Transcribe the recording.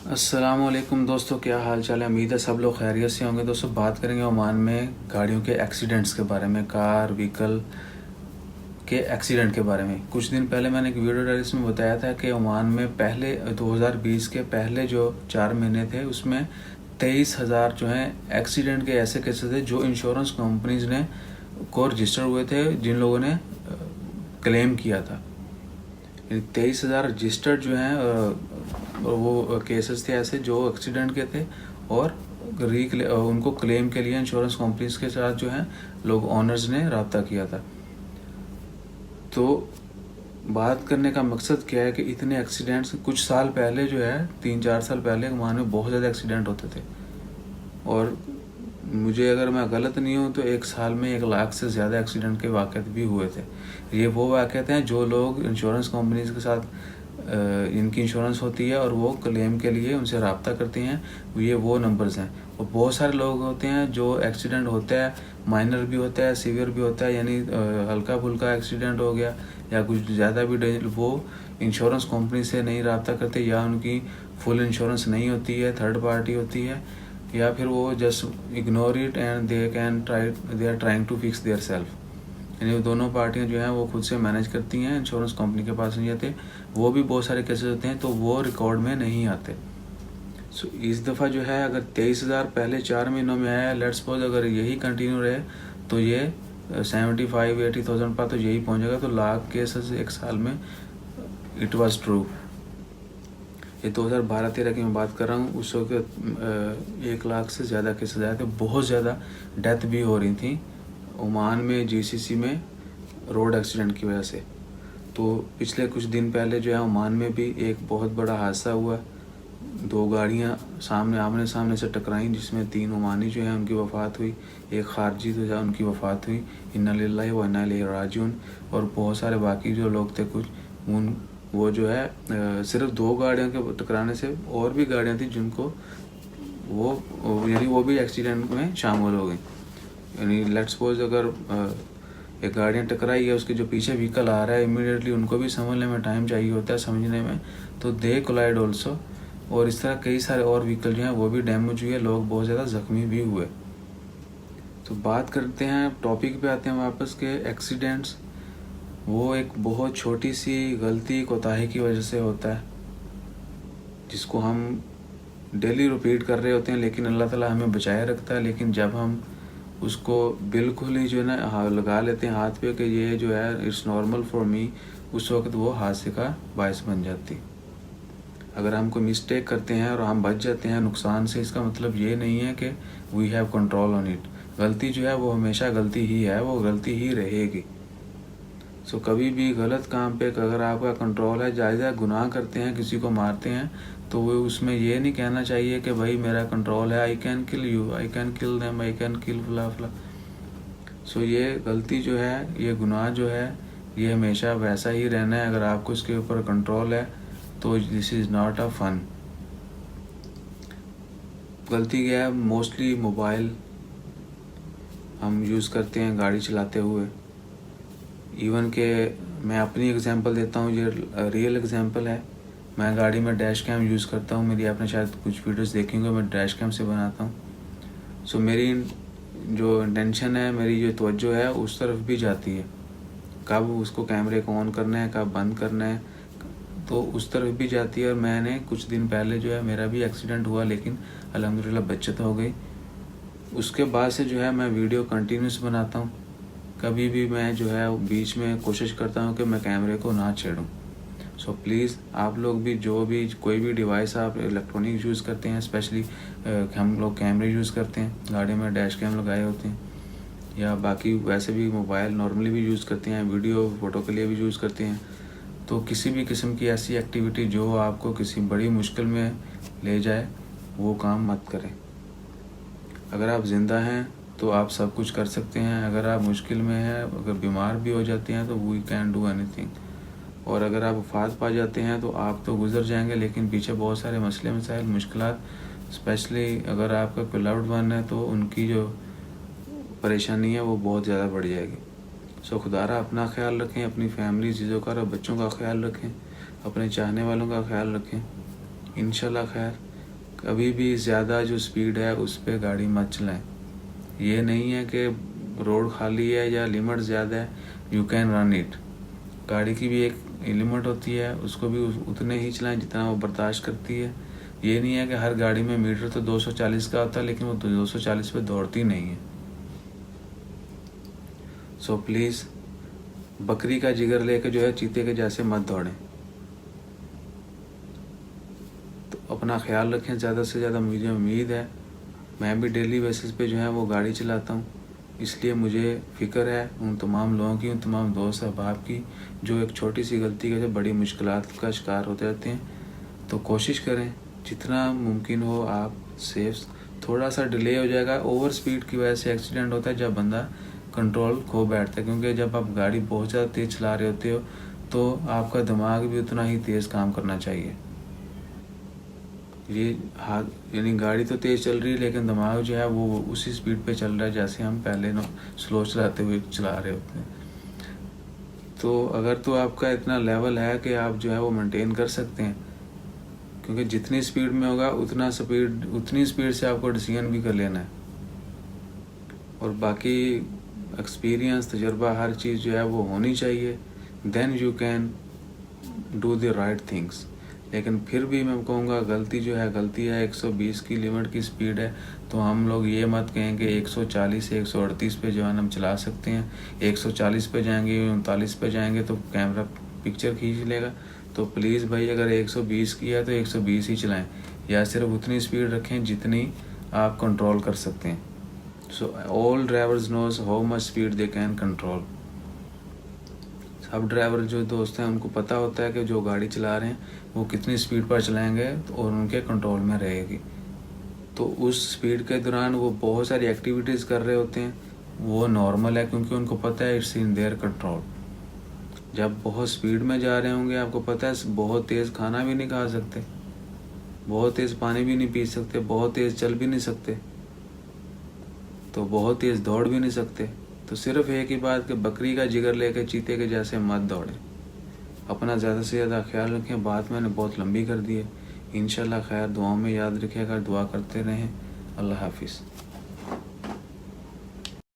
अस्सलामुअलैकुम दोस्तों, क्या हाल चाल है। उम्मीद है सब लोग खैरियत से होंगे। दोस्तों बात करेंगे ओमान में गाड़ियों के एक्सीडेंट्स के बारे में, कार व्हीकल के एक्सीडेंट के बारे में। कुछ दिन पहले मैंने एक वीडियो डाली, इसमें बताया था कि ओमान में पहले 2020 के पहले जो 4 महीने थे उसमें 23,000 जो हैं एक्सीडेंट के ऐसे केसेस थे जो इंश्योरेंस कंपनीज ने को रजिस्टर हुए थे, जिन लोगों ने क्लेम किया था। 23,000 रजिस्टर्ड जो हैं वो केसेस थे ऐसे जो एक्सीडेंट के थे, और उनको क्लेम के लिए इंश्योरेंस कंपनीज के साथ जो है लोग ओनर्स ने रब्ता किया था। तो बात करने का मकसद क्या है कि इतने एक्सीडेंट्स कुछ साल पहले जो है 3-4 साल पहले ओमान में बहुत ज़्यादा एक्सीडेंट होते थे, और मुझे अगर मैं गलत नहीं हूँ तो एक साल में 1 लाख से ज़्यादा एक्सीडेंट के वाक़यात भी हुए थे। ये वो वाक़यात हैं जो लोग इंश्योरेंस कंपनीज के साथ इनकी इंश्योरेंस होती है और वो क्लेम के लिए उनसे रब्ता करते हैं, ये वो नंबर्स हैं। और बहुत सारे लोग होते हैं जो एक्सीडेंट होता है, माइनर भी होता है, सीवियर भी होता है, यानी हल्का फुल्का एक्सीडेंट हो गया या कुछ ज़्यादा भी डेंजर, वो इंश्योरेंस कंपनी से नहीं रब्ता करते, या उनकी फुल इंश्योरेंस नहीं होती है, थर्ड पार्टी होती है, या फिर वो just ignore it and they are trying to fix their self. यानी वो दोनों पार्टियां जो हैं वो खुद से मैनेज करती हैं, इंश्योरेंस कंपनी के पास नहीं जाते। वो भी बहुत सारे केसेस होते हैं तो वो रिकॉर्ड में नहीं आते। सो इस दफ़ा जो है अगर 23,000 पहले 4 महीनों में आया, लेट्स सपोज अगर यही कंटिन्यू रहे तो ये 75-80,000 पर तो यही पहुंचेगा। तो लाख केसेस एक साल में, इट वाज ट्रू। ये 2012-13 की मैं बात कर रहा हूँ। उस वक्त 1 लाख से ज़्यादा केसेस आए थे, बहुत ज़्यादा डेथ भी हो रही थी ओमान में जीसीसी में रोड एक्सीडेंट की वजह से। तो पिछले कुछ दिन पहले जो है ओमान में भी एक बहुत बड़ा हादसा हुआ। 2 गाड़ियां आमने सामने से टकराईं, जिसमें 3 ओमानी जो है उनकी वफ़ात हुई, एक खारजी जो है उनकी वफ़ात हुई। इन्ना लिल्लाहि व इन्ना इलैहि राजिऊन। और बहुत सारे बाकी जो लोग थे कुछ वो जो है सिर्फ 2 गाड़ियों के टकराने से और भी गाड़ियाँ थी जिनको वो भी एक्सीडेंट में शामिल हो गई। यानी लेट्स सपोज अगर एक गाड़ियाँ टकराई है, उसके जो पीछे व्हीकल आ रहा है इमीडिएटली उनको भी समझने में टाइम चाहिए होता है, समझने में, तो दे कोलाइड ऑल्सो। और इस तरह कई सारे और व्हीकल जो हैं वो भी डैमेज हुए, लोग बहुत ज़्यादा ज़ख्मी भी हुए। तो बात करते हैं, टॉपिक पे आते हैं वापस के एक्सीडेंट्स। वो एक बहुत छोटी सी गलती कोताही की वजह से होता है, जिसको हम डेली रिपीट कर रहे होते हैं, लेकिन अल्लाह ताला हमें बचाए रखता है। लेकिन जब हम उसको बिल्कुल ही जो है ना लगा लेते हैं हाथ पे कि ये जो है इट्स नॉर्मल फॉर मी, उस वक्त वो हादसे का बायस बन जाती। अगर हम कोई मिस्टेक करते हैं और हम बच जाते हैं नुकसान से, इसका मतलब ये नहीं है कि we have control on it. गलती जो है वो हमेशा गलती ही है, वो गलती ही रहेगी। सो कभी भी गलत काम पे अगर आपका कंट्रोल है, जायज़ा गुनाह करते हैं, किसी को मारते हैं, तो वो उसमें ये नहीं कहना चाहिए कि भाई मेरा कंट्रोल है, I can kill you, I can kill them, I can kill फला फला। सो ये गलती जो है, ये गुनाह जो है, ये हमेशा वैसा ही रहना है। अगर आपको इसके ऊपर कंट्रोल है तो this is not a fun. गलती क्या है, मोस्टली मोबाइल हम यूज़ करते हैं गाड़ी चलाते हुए। इवन के मैं अपनी एग्जांपल देता हूँ, ये रियल एग्जांपल है। मैं गाड़ी में डैश कैम यूज़ करता हूँ। मेरी आपने शायद कुछ वीडियोस देखेंगे, मैं डैश कैम से बनाता हूँ। सो मेरी जो इंटेंशन है, मेरी जो तवज्जो है उस तरफ भी जाती है, कब उसको कैमरे को ऑन करना है, कब बंद करना है, तो उस तरफ भी जाती है। और मैंने कुछ दिन पहले जो है मेरा भी एक्सीडेंट हुआ, लेकिन अल्हम्दुलिल्लाह बचत हो गई। उसके बाद से जो है मैं वीडियो कंटिन्यूस बनाता हूँ। कभी भी मैं जो है बीच में कोशिश करता हूँ कि मैं कैमरे को ना छेड़ूँ। सो प्लीज़ आप लोग भी, जो भी कोई भी डिवाइस आप इलेक्ट्रॉनिक यूज़ करते हैं, स्पेशली हम लोग कैमरे यूज़ करते हैं, गाड़ी में डैश कैम लगाए होते हैं, या बाकी वैसे भी मोबाइल नॉर्मली भी यूज़ करते हैं, वीडियो फ़ोटो के लिए भी यूज़ करते हैं। तो किसी भी किस्म की ऐसी एक्टिविटी जो आपको किसी बड़ी मुश्किल में ले जाए, वो काम मत करें। अगर आप ज़िंदा हैं तो आप सब कुछ कर सकते हैं। अगर आप मुश्किल में हैं, अगर बीमार भी हो जाते हैं, तो वी कैन डू एनीथिंग। और अगर आप वफ़ात पा जाते हैं तो आप तो गुज़र जाएंगे, लेकिन पीछे बहुत सारे मसले मसाइल मुश्किलात, स्पेशली अगर आपका कोई लव्ड वन है तो उनकी जो परेशानी है वो बहुत ज़्यादा बढ़ जाएगी। सो खुदारा अपना ख्याल रखें, अपनी फैमिली चीज़ों का और बच्चों का ख्याल रखें, अपने चाहने वालों का ख्याल रखें। इंशाल्लाह खैर। कभी भी ज़्यादा जो स्पीड है उस पर गाड़ी मत चलाएं। ये नहीं है कि रोड खाली है या लिमिट ज़्यादा है, यू कैन रन इट। गाड़ी की भी एक लिमिट होती है, उसको भी उतने ही चलाएं जितना वो बर्दाश्त करती है। ये नहीं है कि हर गाड़ी में मीटर तो 240 का होता है लेकिन वो 240 पे दौड़ती नहीं है। सो प्लीज़ बकरी का जिगर लेके जो है चीते के जैसे मत दौड़ें। तो अपना ख्याल रखें। ज़्यादा से ज़्यादा मुझे उम्मीद है, मैं भी डेली बेसिस पे जो है वो गाड़ी चलाता हूँ, इसलिए मुझे फ़िक्र है उन तमाम लोगों की, उन तमाम दोस्त अहबाब की जो एक छोटी सी गलती के बड़ी मुश्किलात का शिकार होते रहते हैं। तो कोशिश करें जितना मुमकिन हो आप सेफ। थोड़ा सा डिले हो जाएगा, ओवर स्पीड की वजह से एक्सीडेंट होता है जब बंदा कंट्रोल खो बैठता है, क्योंकि जब आप गाड़ी बहुत ज़्यादा तेज़ चला रहे होते हो तो आपका दिमाग भी उतना ही तेज़ काम करना चाहिए। ये हाथ यानी गाड़ी तो तेज़ चल रही है लेकिन दिमाग जो है वो उसी स्पीड पे चल रहा है जैसे हम पहले स्लो चलाते हुए चला रहे होते हैं। तो अगर तो आपका इतना लेवल है कि आप जो है वो मेंटेन कर सकते हैं, क्योंकि जितनी स्पीड में होगा उतनी स्पीड से आपको डिसीजन भी कर लेना है। और बाकी एक्सपीरियंस, तजुर्बा, हर चीज़ जो है वो होनी चाहिए, then you can do the right things. लेकिन फिर भी मैं कहूँगा गलती जो है गलती है। 120 की लिमिट की स्पीड है तो हम लोग ये मत कहें कि 140 से 138 पे जो है हम चला सकते हैं। 140 पे जाएंगे, 39 पे जाएंगे तो कैमरा पिक्चर खींच लेगा। तो प्लीज़ भाई अगर 120 की है तो 120 ही चलाएं, या सिर्फ उतनी स्पीड रखें जितनी आप कंट्रोल कर सकते हैं। So all drivers knows how much speed they can control. सब ड्राइवर जो दोस्त हैं उनको पता होता है कि जो गाड़ी चला रहे हैं वो कितनी स्पीड पर चलाएंगे और उनके कंट्रोल में रहेगी। तो उस स्पीड के दौरान वो बहुत सारी एक्टिविटीज़ कर रहे होते हैं, वो नॉर्मल है क्योंकि उनको पता है इट्स इन देयर कंट्रोल। जब बहुत स्पीड में जा रहे होंगे आपको पता है बहुत तेज़ खाना भी नहीं खा सकते, बहुत तेज़ पानी भी नहीं पी सकते, बहुत तेज़ चल भी नहीं सकते, तो बहुत तेज़ दौड़ भी नहीं सकते। तो सिर्फ एक ही बात कि बकरी का जिगर लेकर चीते के जैसे मत दौड़ें। अपना ज़्यादा से ज़्यादा ख्याल रखें। बात मैंने बहुत लंबी कर दी है। इंशाल्लाह खैर दुआओं में याद रखिएगा, दुआ करते रहें। अल्लाह हाफिज़।